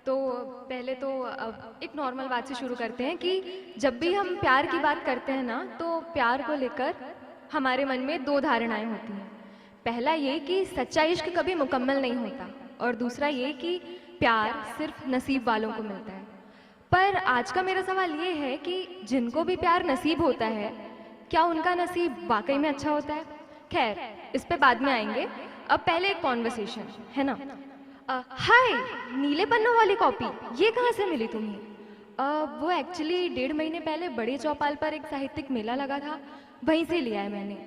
तो पहले तो एक नॉर्मल बात से शुरू करते हैं कि जब भी हम प्यार की बात करते हैं ना, तो प्यार को लेकर हमारे मन में दो धारणाएं होती हैं। पहला ये कि सच्चा इश्क कभी मुकम्मल नहीं होता, और दूसरा ये कि प्यार सिर्फ नसीब वालों को मिलता है। पर आज का मेरा सवाल ये है कि जिनको भी प्यार नसीब होता है, क्या उनका नसीब वाकई में अच्छा होता है? खैर, इस पे बाद में आएंगे। अब पहले एक कॉन्वर्सेशन है ना। हाय, नीले पन्नों वाली कॉपी ये कहाँ से मिली तुम्हें? वो एक्चुअली 1.5 महीने पहले बड़े चौपाल पर एक साहित्यिक मेला लगा था, वहीं से लिया है मैंने।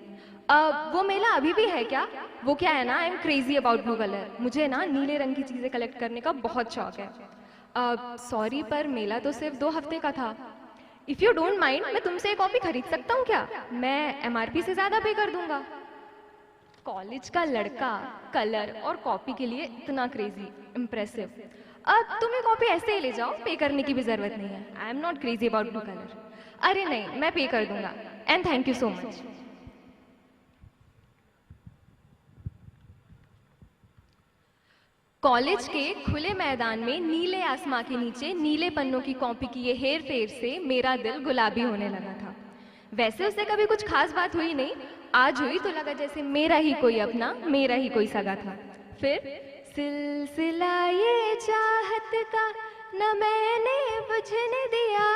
वो मेला अभी भी है क्या? वो क्या है ना, I am crazy about blue colour. मुझे ना नीले रंग की चीज़ें कलेक्ट करने का बहुत शौक है। सॉरी, पर मेला तो सिर्फ 2 हफ्ते का था। इफ़ यू डोंट माइंड, मैं तुमसे एक कॉपी खरीद सकता हूँ क्या? मैं MRP से ज़्यादा पे कर दूंगा। कॉलेज का लड़का कलर और कॉपी के लिए इतना क्रेजी, इम्प्रेसिव। अब तुम्हें कॉपी ऐसे ही ले जाओ, पे करने की भी जरूरत नहीं है। I am not crazy about blue colour. अरे नहीं, मैं पे कर दूंगा, and thank you so much. College के खुले मैदान में नीले आसमां के नीचे नीले पन्नों की कॉपी की ये हेर फेर से मेरा दिल गुलाबी होने लगा था। वैसे उससे कभी कुछ खास बात हुई नहीं, आज हुई तो लगा जैसे मेरा ही कोई अपना, मेरा ही कोई सगा था। फिर सिलसिला ये चाहत का न मैंने बुझने दिया।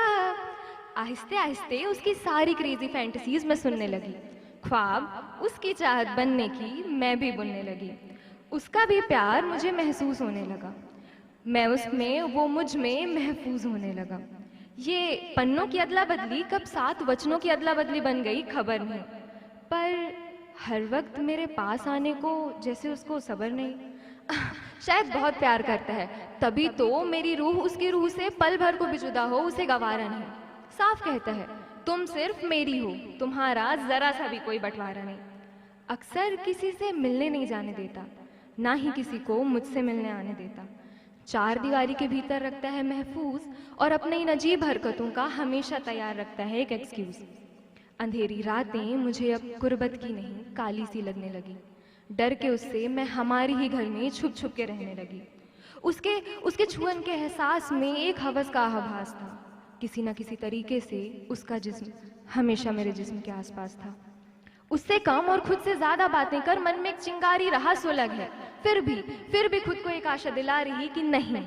आहिस्ते आहिस्ते उसकी सारी क्रेजी फैंटेसीज मैं सुनने लगी। ख्वाब उसकी चाहत बनने की मैं भी बुनने लगी। उसका भी प्यार मुझे महसूस होने लगा, मैं उसमें, वो मुझ में महफूज होने लगा। ये पन्नों की अदला बदली कब 7 वचनों की अदला बदली बन गई खबर नहीं, पर हर वक्त मेरे पास आने को जैसे उसको सब्र नहीं। शायद बहुत प्यार करता है, तभी तो मेरी रूह उसकी रूह से पल भर को भी जुदा हो उसे गवारा नहीं। साफ कहता है, तुम सिर्फ मेरी हो, तुम्हारा जरा सा भी कोई बंटवारा नहीं। अक्सर किसी से मिलने नहीं जाने देता, ना ही किसी को मुझसे मिलने आने देता। 4 दीवारी के भीतर रखता है महफूज, और अपने इन अजीब हरकतों का हमेशा तैयार रखता है एक एक्सक्यूज। अंधेरी रातें मुझे अब गुर्बत की नहीं काली सी लगने लगी। डर के उससे मैं हमारे ही घर में छुप छुप के रहने लगी। उसके छुअन के एहसास में एक हवस का आभास था। किसी न किसी तरीके से उसका जिस्म हमेशा मेरे जिस्म के आसपास था। उससे कम और खुद से ज्यादा बातें कर मन में एक चिंगारी रहा सुलग है। फिर भी खुद को एक आशा दिला रही कि नहीं,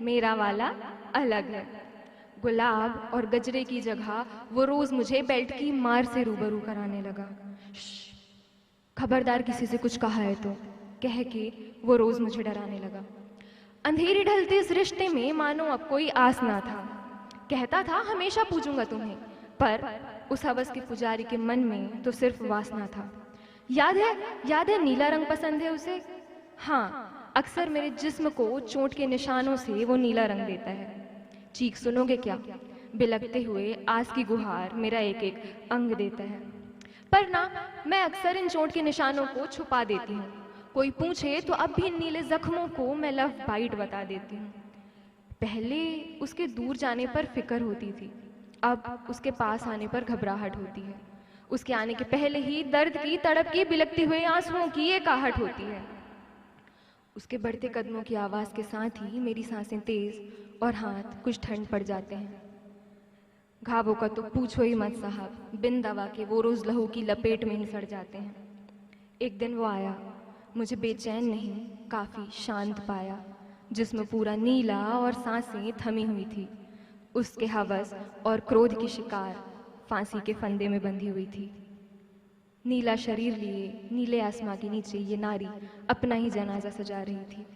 मेरा वाला अलग है। गुलाब और गजरे की जगह वो रोज मुझे बेल्ट की मार से रूबरू कराने लगा। खबरदार किसी से कुछ कहा है तो, कह के वो रोज मुझे डराने लगा। अंधेरी ढलते इस रिश्ते में मानो अब कोई आस ना था। कहता था हमेशा पूजूंगा तुम्हें, पर उस हवस के पुजारी के मन में तो सिर्फ वासना था। याद है नीला रंग पसंद है उसे। हाँ, अक्सर मेरे जिस्म को चोट के निशानों से वो नीला रंग देता है। चीख सुनोगे क्या? बिलखते हुए आस की गुहार मेरा एक एक अंग देता है। पर ना, मैं अक्सर इन चोट के निशानों को छुपा देती हूँ। कोई पूछे तो अब भी इन नीले जख्मों को मैं लव बाइट बता देती हूँ। पहले उसके दूर जाने पर फिक्र होती थी, अब उसके पास आने पर घबराहट होती है। उसके आने के पहले ही दर्द की, तड़प की, बिलखती हुए आंसुओं की एक आहट होती है। उसके बढ़ते कदमों की आवाज के साथ ही मेरी सांसें तेज और हाथ कुछ ठंड पड़ जाते हैं। घावों का तो पूछो ही मत साहब, बिन दवा के वो रोज लहू की लपेट में ही सड़ जाते हैं। एक दिन वो आया, मुझे बेचैन नहीं काफी शांत पाया। जिस्म पूरा नीला और सांसें थमी हुई थी। उसके हवस और क्रोध की शिकार फांसी के फंदे में बंधी हुई थी। नीला शरीर लिए नीले आसमां के नीचे ये नारी अपना ही जनाजा सजा रही थी।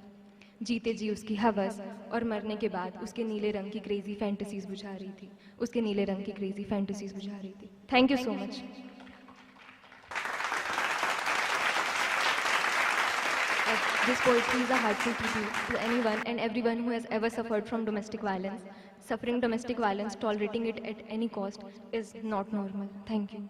जीते जी उसकी हवस और मरने के बाद उसके नीले रंग की क्रेजी फैंटेसीज बुझा रही थी। उसके नीले रंग की क्रेजी फैंटेसीज बुझा रही थी। Thank you so much. This poetry is a heartfelt tribute to anyone and everyone who has ever suffered from domestic violence. Suffering domestic violence, tolerating it at any cost, is not normal. Thank you.